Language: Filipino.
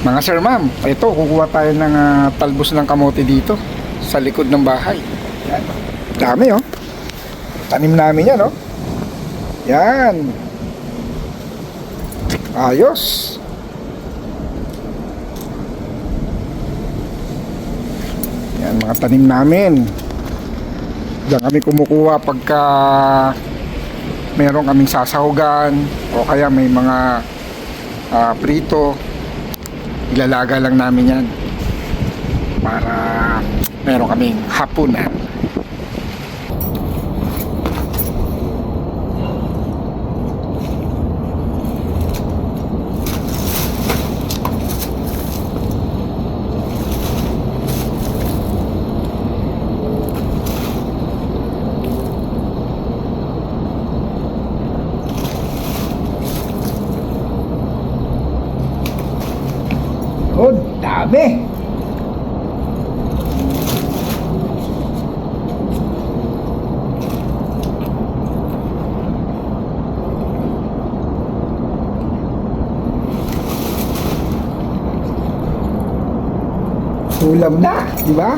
Mga sir, ma'am, ito, kukuha tayo ng talbos ng kamote dito sa likod ng bahay. Yan. Dami, oh. Tanim namin yan, oh. Yan. Ayos. Yan, mga tanim namin. Diyan kami kumukuha pagka meron kaming sasahugan o kaya may mga prito. Ilalaga lang namin yan para meron kaming hapunan. Oh, dami. Ulam na, di ba?